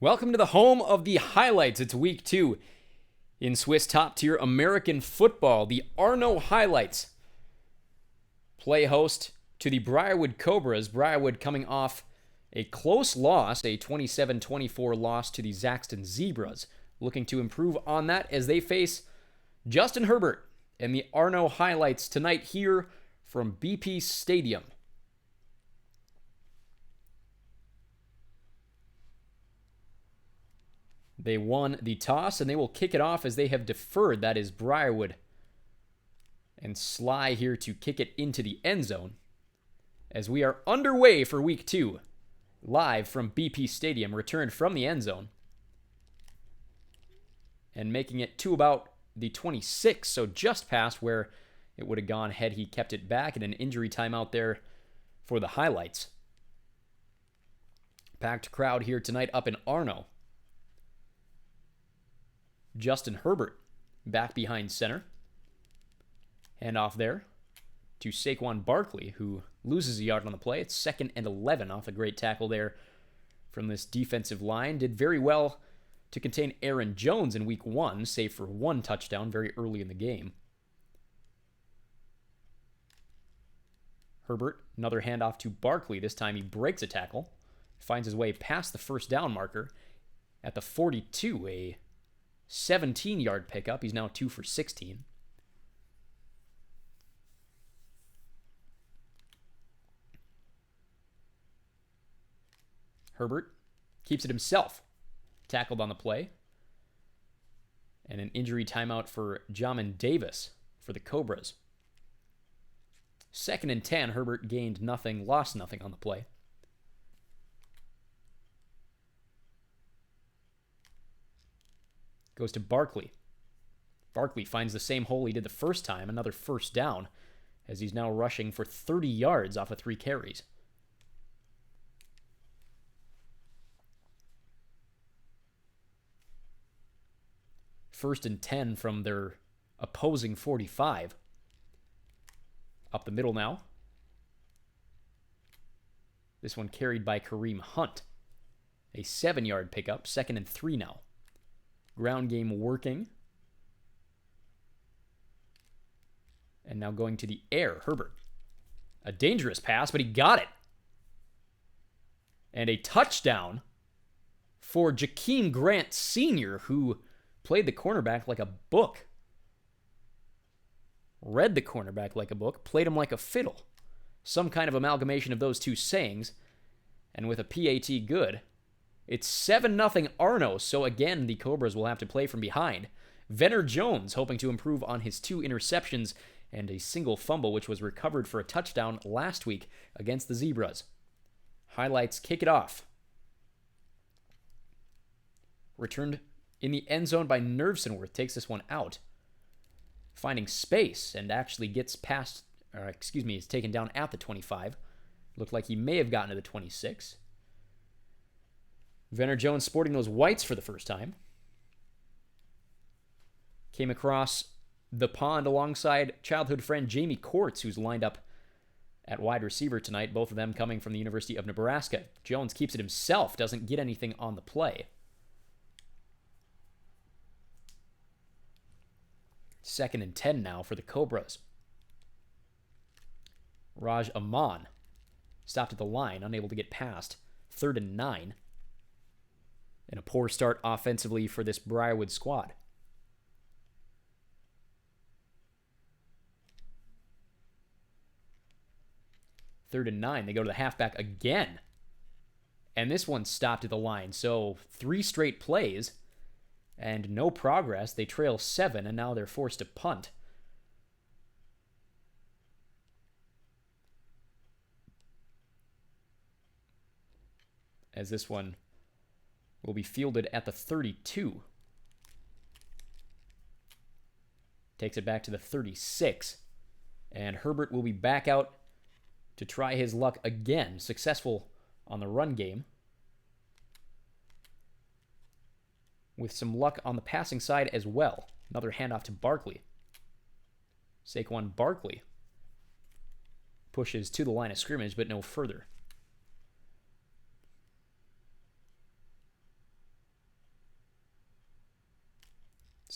Welcome to the home of the highlights. It's week 2 in Swiss top-tier American football. The Arno highlights play host to the Briarwood Cobras. Briarwood coming off a close loss, a 27-24 loss to the Zaxton Zebras. Looking to improve on that as they face Justin Herbert and the Arno highlights tonight here from BP Stadium. They won the toss, and they will kick it off as they have deferred. That is Briarwood. And Sly here to kick it into the end zone as we are underway for week 2. Live from BP Stadium, returned from the end zone. And making it to about the 26, so just past where it would have gone had he kept it back, and an injury timeout there for the highlights. Packed crowd here tonight up in Arno. Justin Herbert back behind center. Handoff there to Saquon Barkley, who loses a yard on the play. It's 2nd and 11 off a great tackle there from this defensive line. Did very well to contain Aaron Jones in week 1, save for one touchdown very early in the game. Herbert, another handoff to Barkley. This time he breaks a tackle, finds his way past the first down marker at the 42, a 17-yard pickup. He's now 2 for 16. Herbert keeps it himself. Tackled on the play. And an injury timeout for Jamin Davis for the Cobras. 2nd and 10. Herbert gained nothing, lost nothing on the play. Goes to Barkley. Barkley finds the same hole he did the first time, another first down, as he's now rushing for 30 yards off of 3 carries. First and 10 from their opposing 45. Up the middle now. This one carried by Kareem Hunt. A 7-yard pickup, 2nd and 3 now. Ground game working. And now going to the air, Herbert. A dangerous pass, but he got it. And a touchdown for Jakeem Grant Sr., who played the cornerback like a book. Read the cornerback like a book, played him like a fiddle. Some kind of amalgamation of those two sayings. And with a PAT good, it's 7-0 Arno, so again, the Cobras will have to play from behind. Venner Jones hoping to improve on his 2 interceptions and a single fumble, which was recovered for a touchdown last week against the Zebras. Highlights kick it off. Returned in the end zone by Nervsenworth, takes this one out. Finding space and actually gets past, is taken down at the 25. Looked like he may have gotten to the 26. Venner Jones sporting those whites for the first time. Came across the pond alongside childhood friend Jamie Courts, who's lined up at wide receiver tonight, both of them coming from the University of Nebraska. Jones keeps it himself, doesn't get anything on the play. 2nd and 10 now for the Cobras. Raj Aman stopped at the line, unable to get past. 3rd and 9. And a poor start offensively for this Briarwood squad. Third and 9. They go to the halfback again. And this one stopped at the line. So 3 straight plays and no progress. They trail 7, and now they're forced to punt. As this one will be fielded at the 32. Takes it back to the 36. And Herbert will be back out to try his luck again. Successful on the run game. With some luck on the passing side as well. Another handoff to Barkley. Saquon Barkley pushes to the line of scrimmage, but no further.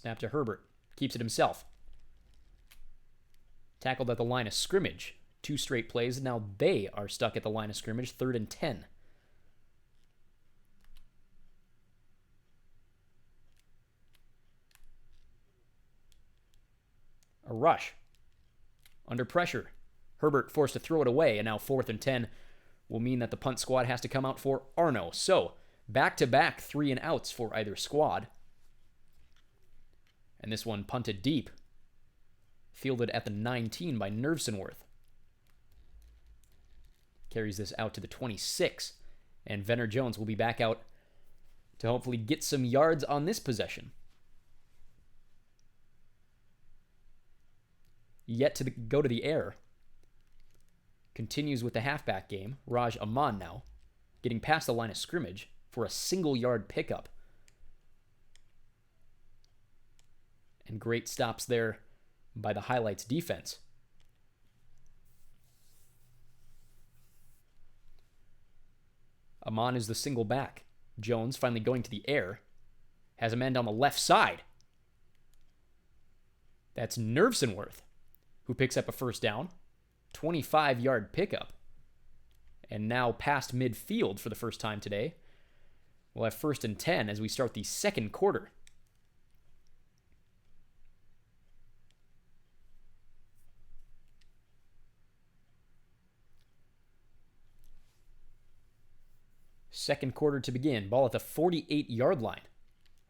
Snap to Herbert. Keeps it himself. Tackled at the line of scrimmage. 2 straight plays. Now they are stuck at the line of scrimmage. 3rd and 10. A rush. Under pressure. Herbert forced to throw it away, and now 4th and 10 will mean that the punt squad has to come out for Arno. So, back-to-back 3 and outs for either squad. And this one punted deep. Fielded at the 19 by Nervsenworth. Carries this out to the 26. And Venner Jones will be back out to hopefully get some yards on this possession. Yet to go to the air. Continues with the halfback game. Raj Aman now. Getting past the line of scrimmage for a single-yard pickup. And great stops there by the highlights defense. Aman is the single back. Jones finally going to the air. Has a man down the left side. That's Nervsenworth, who picks up a first down. 25-yard pickup. And now past midfield for the first time today. We'll have 1st and 10 as we start the second quarter. Second quarter to begin. Ball at the 48-yard line.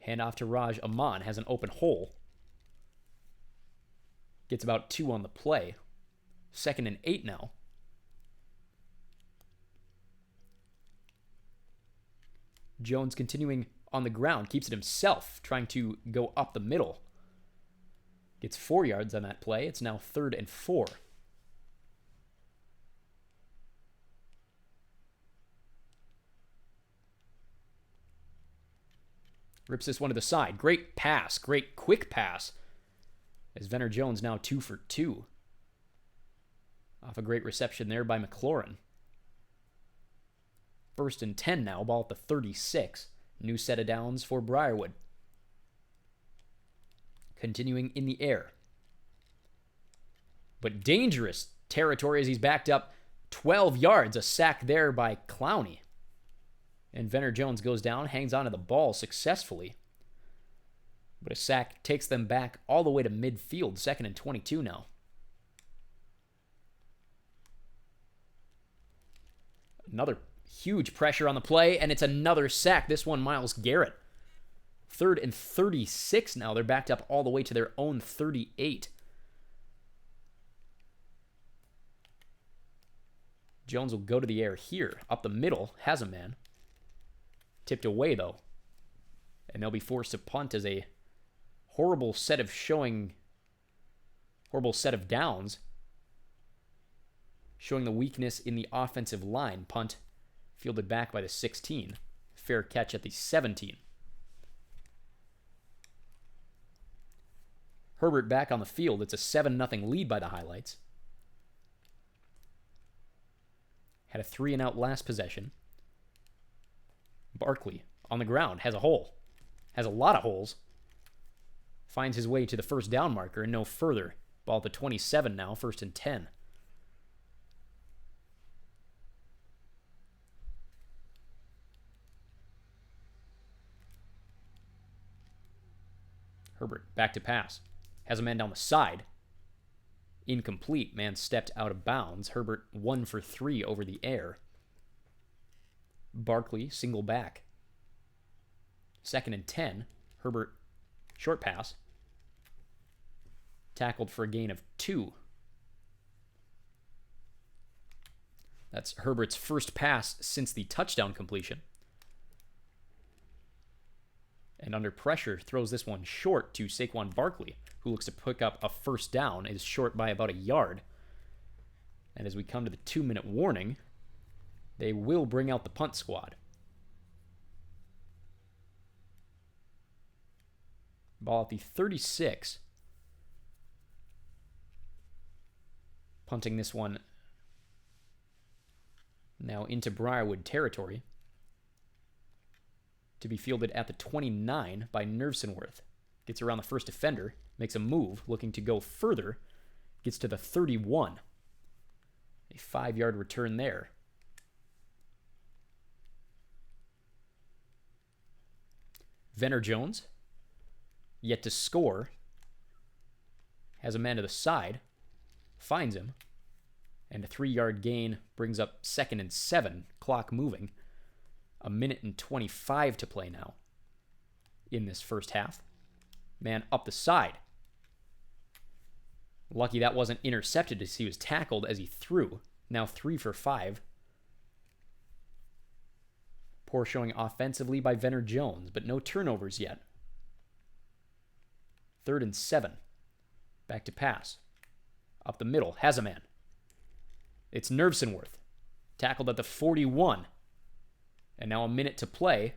Handoff to Raj Aman. Has an open hole. Gets about 2 on the play. 2nd and 8 now. Jones continuing on the ground. Keeps it himself. Trying to go up the middle. Gets 4 yards on that play. It's now 3rd and 4. Rips this one to the side. Great pass. Great quick pass. As Venner Jones now 2 for 2. Off a great reception there by McLaurin. 1st and 10 now. Ball at the 36. New set of downs for Briarwood. Continuing in the air. But dangerous territory as he's backed up 12 yards. A sack there by Clowney. And Venner Jones goes down, hangs onto the ball successfully. But a sack takes them back all the way to midfield. 2nd and 22 now. Another huge pressure on the play, and it's another sack. This one, Miles Garrett. 3rd and 36 now. They're backed up all the way to their own 38. Jones will go to the air here. Up the middle. Has a man. Tipped away, though. And they'll be forced to punt as a horrible set of downs. Showing the weakness in the offensive line. Punt fielded back by the 16. Fair catch at the 17. Herbert back on the field. It's a 7-0 lead by the highlights. Had a 3 and out last possession. Barkley on the ground. Has a hole. Has a lot of holes. Finds his way to the first down marker and no further. Ball at the 27 now. 1st and 10. Herbert back to pass. Has a man down the side. Incomplete. Man stepped out of bounds. Herbert 1 for 3 over the air. Barkley single back. 2nd and 10. Herbert short pass. Tackled for a gain of 2. That's Herbert's first pass since the touchdown completion. And under pressure, throws this one short to Saquon Barkley, who looks to pick up a first down. Is short by about a yard. And as we come to the 2-minute warning, they will bring out the punt squad. Ball at the 36. Punting this one now into Briarwood territory. To be fielded at the 29 by Nervsenworth. Gets around the first defender. Makes a move, looking to go further. Gets to the 31. A 5-yard return there. Venner Jones, yet to score. Has a man to the side. Finds him. And a 3-yard gain brings up 2nd and 7. Clock moving. 1:25 to play now in this first half. Man up the side. Lucky that wasn't intercepted as he was tackled as he threw. Now 3 for 5. Poor showing offensively by Venner Jones, but no turnovers yet. 3rd and 7. Back to pass. Up the middle. Has a man. It's Nervsenworth. Tackled at the 41. And now a minute to play,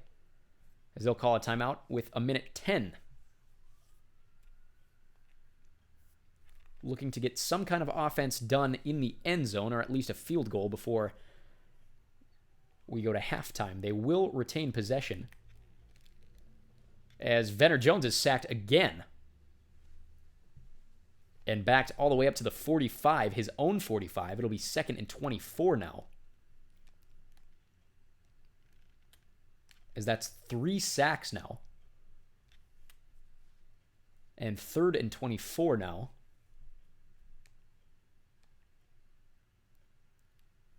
as they'll call a timeout with 1:10. Looking to get some kind of offense done in the end zone, or at least a field goal before we go to halftime. They will retain possession, as Venner Jones is sacked again. And backed all the way up to the 45, his own 45. It'll be 2nd and 24 now. As that's 3 sacks now. And 3rd and 24 now.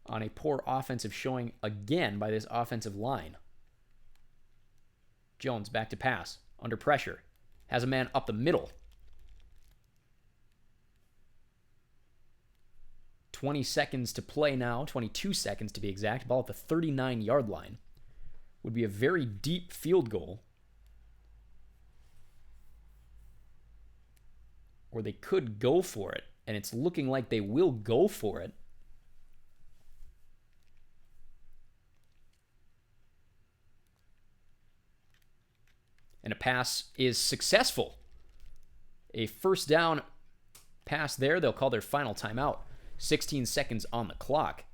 On a poor offensive showing again by this offensive line. Jones back to pass. Under pressure. Has a man up the middle. 20 seconds to play now. 22 seconds to be exact. Ball at the 39-yard line. Would be a very deep field goal. Or they could go for it. And it's looking like they will go for it. And a pass is successful. A first down pass there. They'll call their final timeout. 16 seconds on the clock.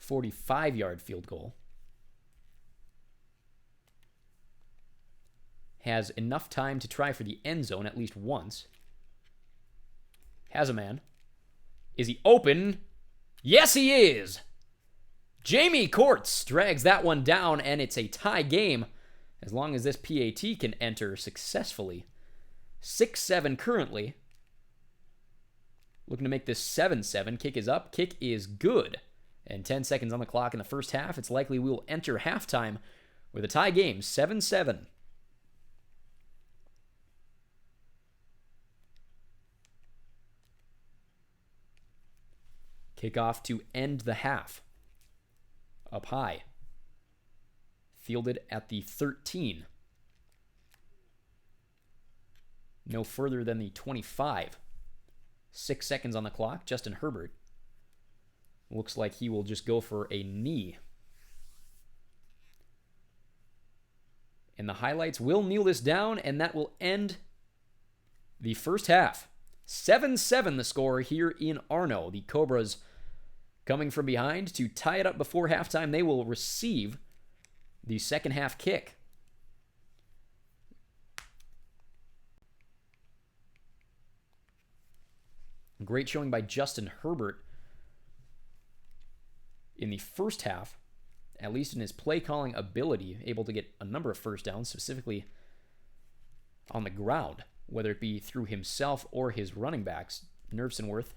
45-yard field goal. Has enough time to try for the end zone at least once. Has a man. Is he open? Yes, he is! Jamie Courts drags that one down, and it's a tie game as long as this PAT can enter successfully. 6-7 currently. Looking to make this 7-7. Kick is up. Kick is good. And 10 seconds on the clock in the first half. It's likely we'll enter halftime with a tie game, 7-7. Kickoff to end the half. Up high. Fielded at the 13. No further than the 25. 6 seconds on the clock. Justin Herbert. Looks like he will just go for a knee. And the highlights will kneel this down, and that will end the first half. 7-7 the score here in Arno. The Cobras coming from behind to tie it up before halftime. They will receive the second half kick. Great showing by Justin Herbert in the first half, at least in his play calling ability, able to get a number of first downs, specifically on the ground, whether it be through himself or his running backs. Nervsenworth,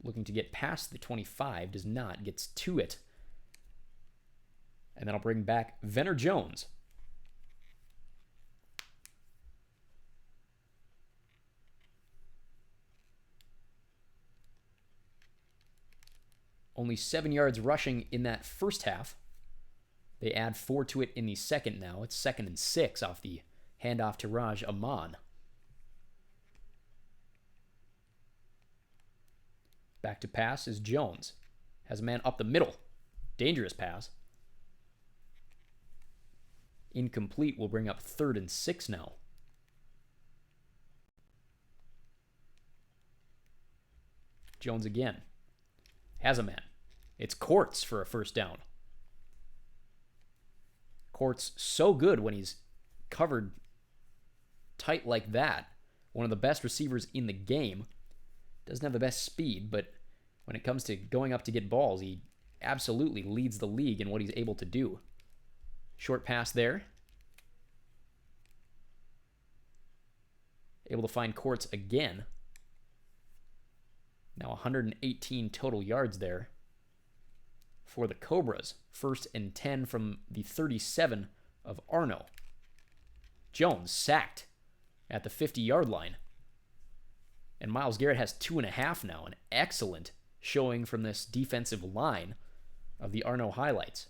looking to get past the 25, does not, gets to it. And then I'll bring back Venner Jones. Only 7 yards rushing in that first half. They add 4 to it in the second now. It's 2nd and 6 off the handoff to Raj Aman. Back to pass is Jones. Has a man up the middle. Dangerous pass. Incomplete will bring up 3rd and 6 now. Jones again. Has a man. It's Courts for a first down. Courts so good when he's covered tight like that. One of the best receivers in the game. Doesn't have the best speed, but when it comes to going up to get balls, he absolutely leads the league in what he's able to do. Short pass there. Able to find Courts again. Now 118 total yards there for the Cobras. 1st and 10 from the 37 of Arno. Jones sacked at the 50-yard line. And Myles Garrett has 2.5 now. An excellent showing from this defensive line of the Arno highlights.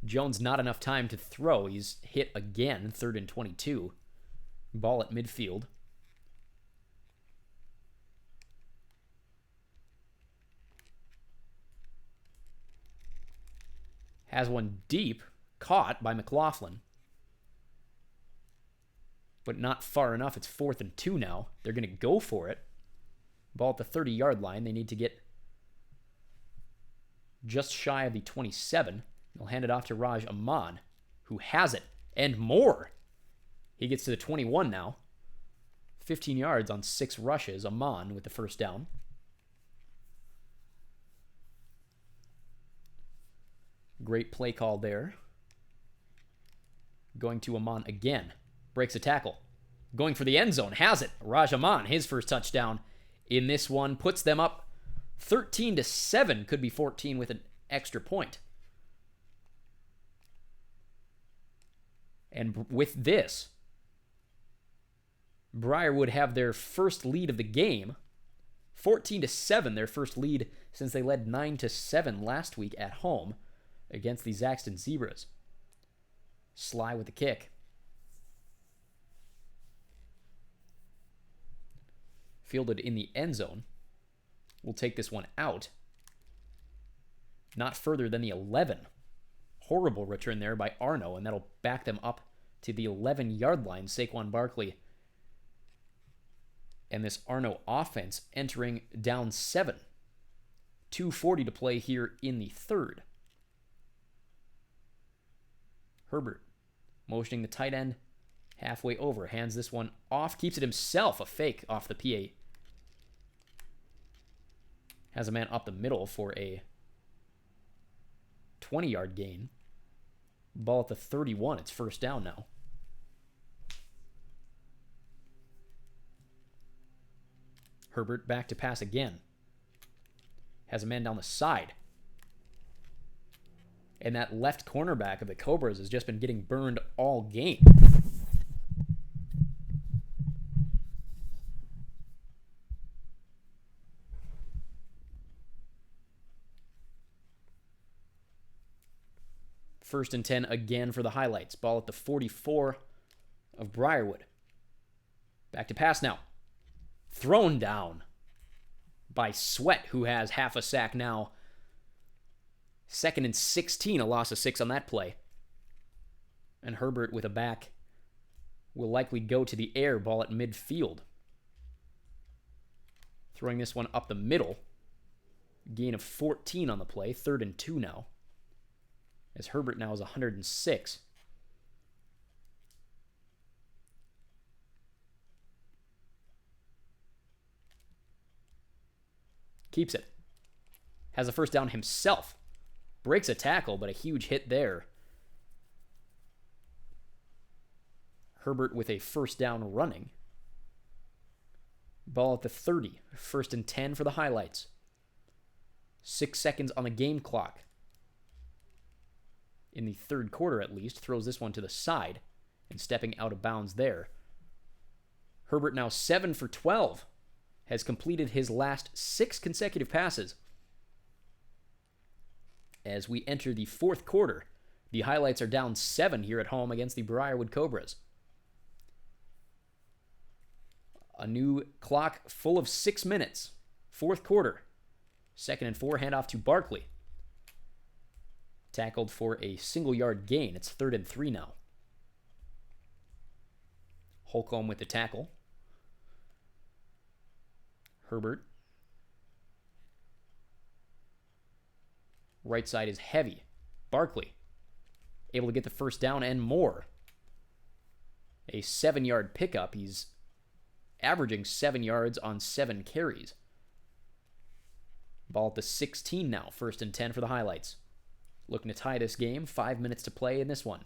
Jones not enough time to throw. He's hit again, 3rd and 22. Ball at midfield. Has one deep, caught by McLaughlin. But not far enough. It's 4th and 2 now. They're going to go for it. Ball at the 30-yard line. They need to get just shy of the 27. They'll hand it off to Raj Aman, who has it, and more. He gets to the 21 now. 15 yards on 6 rushes. Aman with the first down. Great play call there. Going to Aman again. Breaks a tackle. Going for the end zone. Has it. Raj Aman, his first touchdown in this one. Puts them up 13-7. Could be 14 with an extra point. And with this, Briarwood have their first lead of the game. 14-7, their first lead since they led 9-7 last week at home against the Zaxton Zebras. Sly with the kick. Fielded in the end zone. We'll take this one out. Not further than the 11. Horrible return there by Arno, and that'll back them up to the 11-yard line. Saquon Barkley and this Arno offense entering down 7. 2:40 to play here in the third. Herbert motioning the tight end halfway over. Hands this one off. Keeps it himself. A fake off the PA. Has a man up the middle for a 20-yard gain. Ball at the 31. It's first down now. Herbert back to pass again. Has a man down the side. And that left cornerback of the Cobras has just been getting burned all game. First and 10 again for the highlights. Ball at the 44 of Briarwood. Back to pass now. Thrown down by Sweat, who has half a sack now. 2nd and 16, a loss of 6 on that play. And Herbert with a back will likely go to the air. Ball at midfield. Throwing this one up the middle. Gain of 14 on the play. 3rd and 2 now. As Herbert now is 106. Keeps it. Has a first down himself. Breaks a tackle, but a huge hit there. Herbert with a first down running. Ball at the 30. 1st and 10 for the highlights. 6 seconds on the game clock. In the third quarter, at least. Throws this one to the side. And stepping out of bounds there. Herbert now 7 for 12. Has completed his last 6 consecutive passes. As we enter the fourth quarter, the highlights are down 7 here at home against the Briarwood Cobras. A new clock full of 6 minutes. Fourth quarter. 2nd and 4, handoff to Barkley. Tackled for a single-yard gain. It's 3rd and 3 now. Holcomb with the tackle. Herbert Right side is heavy. Barkley able to get the first down and more. A 7-yard pickup. He's averaging 7 yards on 7 carries. Ball at the 16 now. 1st and 10 for the highlights. Looking to tie this game. 5 minutes to play in this one.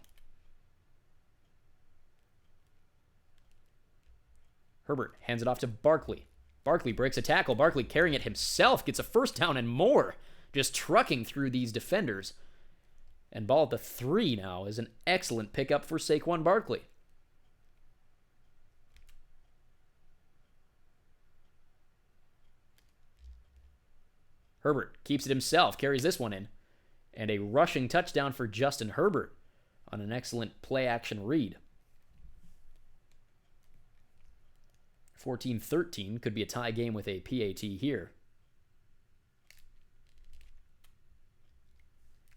Herbert hands it off to Barkley. Barkley breaks a tackle. Barkley carrying it himself. Gets a first down and more. Just trucking through these defenders. And ball at the 3 now is an excellent pickup for Saquon Barkley. Herbert keeps it himself, carries this one in. And a rushing touchdown for Justin Herbert on an excellent play-action read. 14-13 could be a tie game with a PAT here.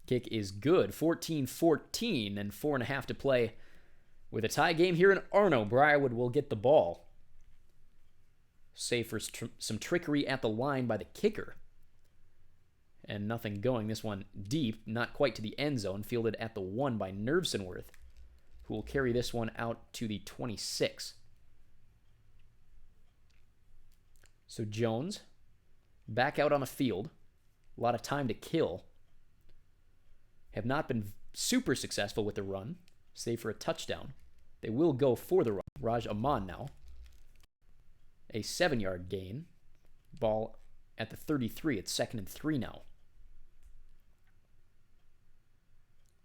Kick is good. 14-14 and 4.5 to play. With a tie game here in Arno, Briarwood will get the ball. Save for some trickery at the line by the kicker. And nothing going. This one deep, not quite to the end zone. Fielded at the 1 by Nervsenworth, who will carry this one out to the 26. So Jones back out on the field. A lot of time to kill. Have not been super successful with the run, save for a touchdown. They will go for the run. Raj Aman now. A 7-yard gain. Ball at the 33. It's 2nd and 3 now.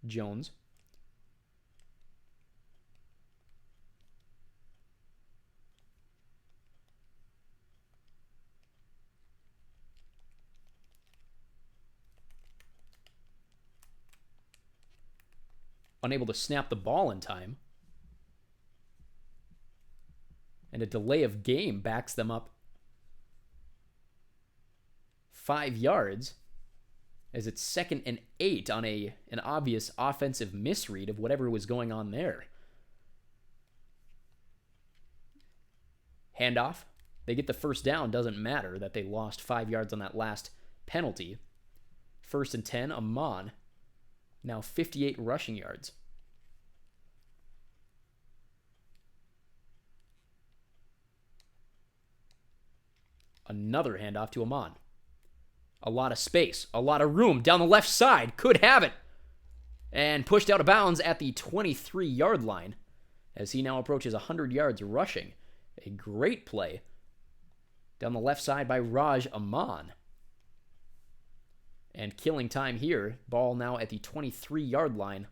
Jones. Unable to snap the ball in time. And a delay of game backs them up 5 yards as it's 2nd and 8 on an obvious offensive misread of whatever was going on there. Handoff. They get the first down. Doesn't matter that they lost 5 yards on that last penalty. 1st and 10, Amon. Now 58 rushing yards. Another handoff to Amon. A lot of space, a lot of room down the left side. Could have it. And pushed out of bounds at the 23-yard line as he now approaches 100 yards rushing. A great play down the left side by Raj Aman. And killing time here. Ball now at the 23-yard line.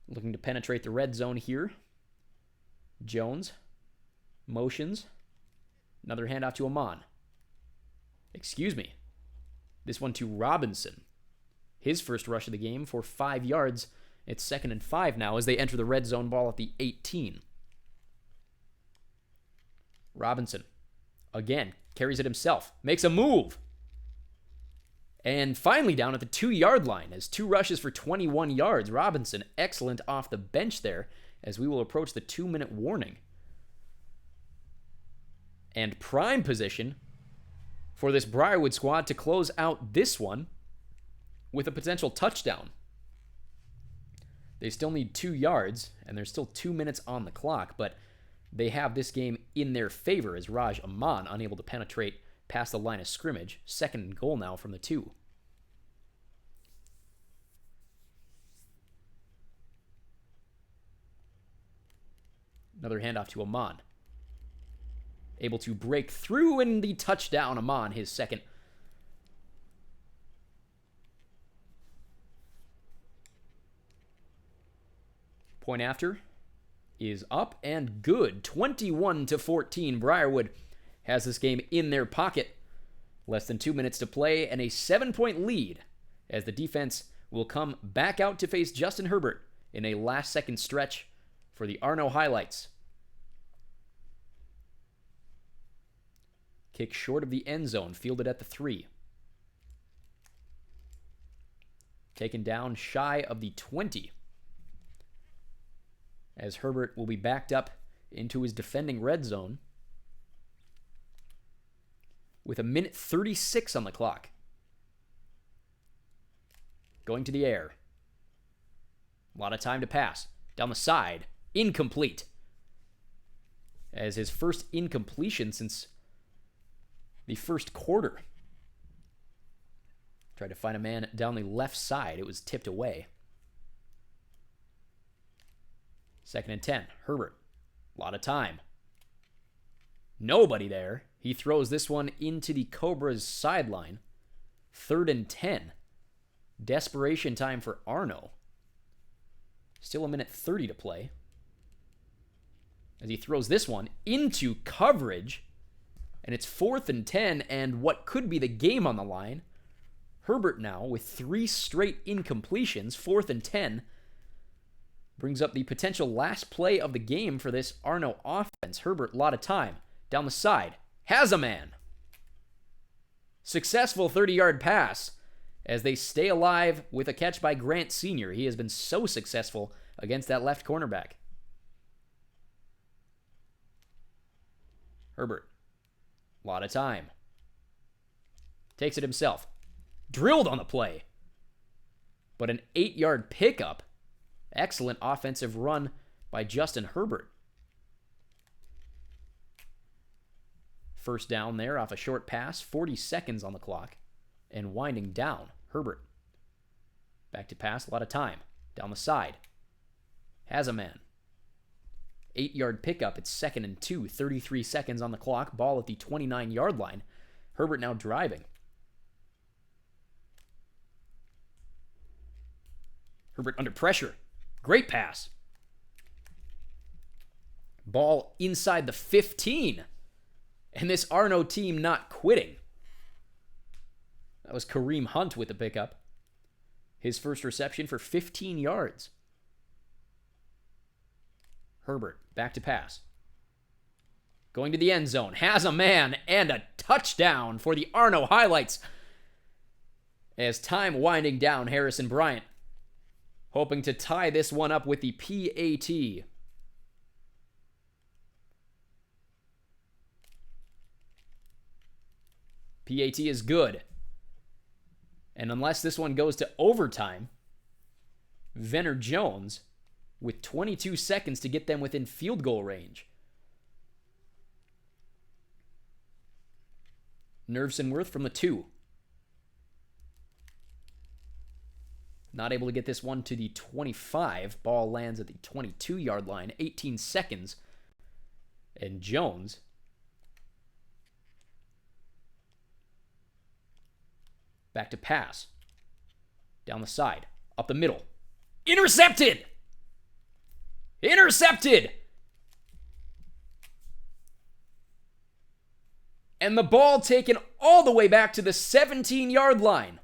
Looking to penetrate the red zone here. Jones. Motions. Another handoff to Aman. Excuse me. This one to Robinson. His first rush of the game for 5 yards. It's 2nd and 5 now as they enter the red zone. Ball at the 18. Robinson. Again. Carries it himself. Makes a move. And finally down at the 2-yard line as 2 rushes for 21 yards. Robinson, excellent off the bench there as we will approach the 2-minute warning. And prime position for this Briarwood squad to close out this one with a potential touchdown. They still need 2 yards, and there's still 2 minutes on the clock, but they have this game in their favor as Raj Aman unable to penetrate past the line of scrimmage. 2nd and goal now from the 2. Another handoff to Aman. Able to break through in the touchdown. Aman, his 2nd. Point after is up and good. 21-14. Briarwood has this game in their pocket. Less than 2 minutes to play and a 7-point lead as the defense will come back out to face Justin Herbert in a last-second stretch for the Arno highlights. Kick short of the end zone, fielded at the 3. Taken down shy of the 20. As Herbert will be backed up into his defending red zone with 1:36 on the clock. Going to the air. A lot of time to pass. Down the side. Incomplete. As his first incompletion since the first quarter. Tried to find a man down the left side. It was tipped away. 2nd and 10. Herbert. A lot of time. Nobody there. He throws this one into the Cobras sideline. 3rd and 10. Desperation time for Arno. Still a minute 30 to play. As he throws this one into coverage. And it's 4th and 10, and what could be the game on the line. Herbert now with 3 straight incompletions. 4th and 10. Brings up the potential last play of the game for this Arno offense. Herbert, a lot of time. Down the side. Has a man. Successful 30-yard pass as they stay alive with a catch by Grant Sr. He has been so successful against that left cornerback. Herbert. A lot of time. Takes it himself. Drilled on the play. But an 8-yard pickup. Excellent offensive run by Justin Herbert. First down there off a short pass. 40 seconds on the clock. And winding down. Herbert. Back to pass. A lot of time. Down the side. Has a man. 8-yard pickup. It's 2nd and 2. 33 seconds on the clock. Ball at the 29-yard line. Herbert now driving. Herbert under pressure. Great pass. Ball inside the 15. And this Arno team not quitting. That was Kareem Hunt with the pickup. His first reception for 15 yards. Herbert, back to pass. Going to the end zone. Has a man and a touchdown for the Arno highlights. As time winding down, Harrison Bryant hoping to tie this one up with the PAT. PAT is good. And unless this one goes to overtime, Venner Jones with 22 seconds to get them within field goal range. Nervson-Worth from the 2. Not able to get this one to the 25. Ball lands at the 22-yard line. 18 seconds. And Jones back to pass. Down the side. Up the middle. Intercepted! Intercepted! And the ball taken all the way back to the 17-yard line.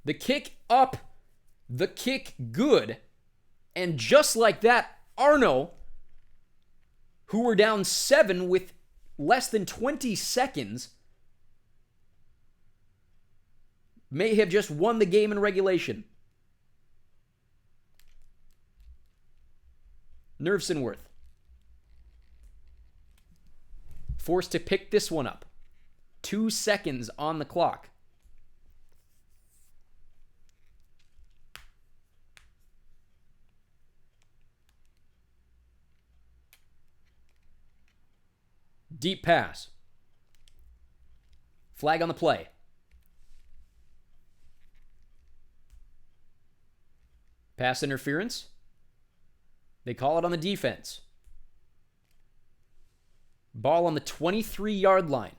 The kick up, the kick good, and just like that, Arno, who were down 7 with less than 20 seconds, may have just won the game in regulation. Nervson-Worth forced to pick this one up. 2 seconds on the clock. Deep pass. Flag on the play. Pass interference. They call it on the defense. Ball on the 23-yard line.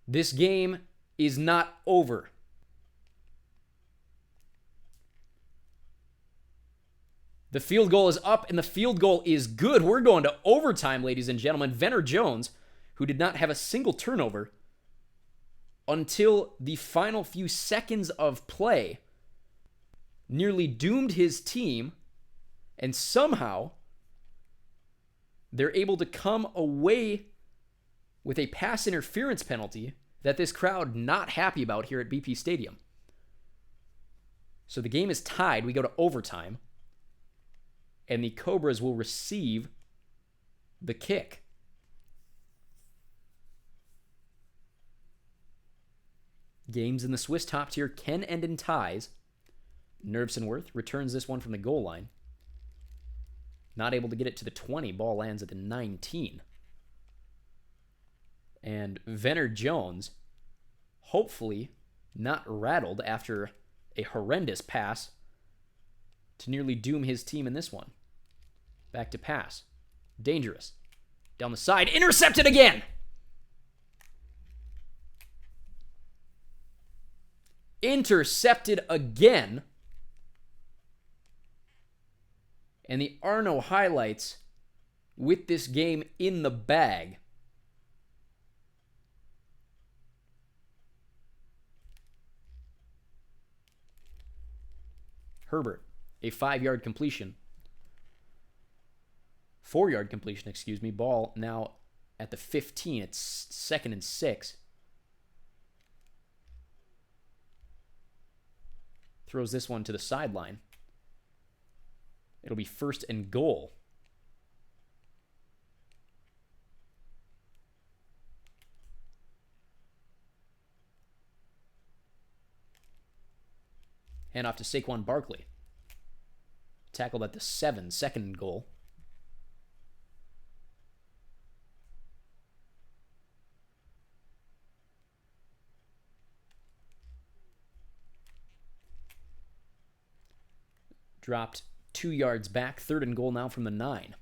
This game is not over. The field goal is up, and the field goal is good. We're going to overtime, ladies and gentlemen. Venner Jones, who did not have a single turnover until the final few seconds of play, nearly doomed his team, and somehow they're able to come away with a pass interference penalty that this crowd not happy about here at BP Stadium. So the game is tied. We go to overtime. and the Cobras will receive the kick. Games in the Swiss top tier can end in ties. Nervsenworth returns this one from the goal line. Not able to get it to the 20. Ball lands at the 19. And Venner Jones, hopefully not rattled after a horrendous pass to nearly doom his team in this one. Back to pass. Dangerous. Down the side. Intercepted again! Intercepted again. And the Arno highlights with this game in the bag. Herbert, a 5-yard completion. 4-yard completion, excuse me. Ball now at the 15. It's 2nd and 6. Throws this one to the sideline. It'll be 1st and goal. Hand off to Saquon Barkley. Tackled at the 7, 2nd and goal. Dropped 2 yards back. 3rd and goal now from the 9.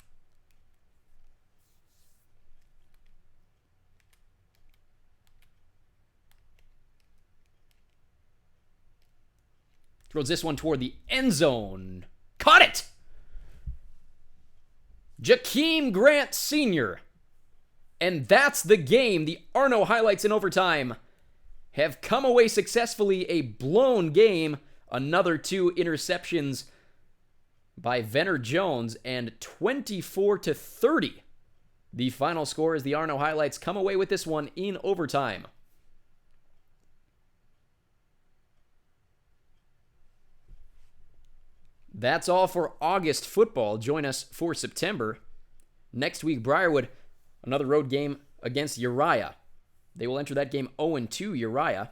Throws this one toward the end zone. Caught it! Jakeem Grant Sr. And that's the game. The Arno highlights in overtime have come away successfully. A blown game. Another 2 interceptions by Venner Jones, and 24-30. The final score as the Arno highlights come away with this one in overtime. That's all for August football. Join us for September. Next week, Briarwood, another road game against Uriah. They will enter that game 0-2. Uriah,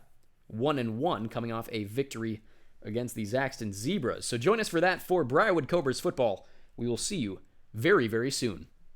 1-1, coming off a victory against the Zaxton Zebras. So join us for that for Briarwood Cobras football. We will see you very, very soon.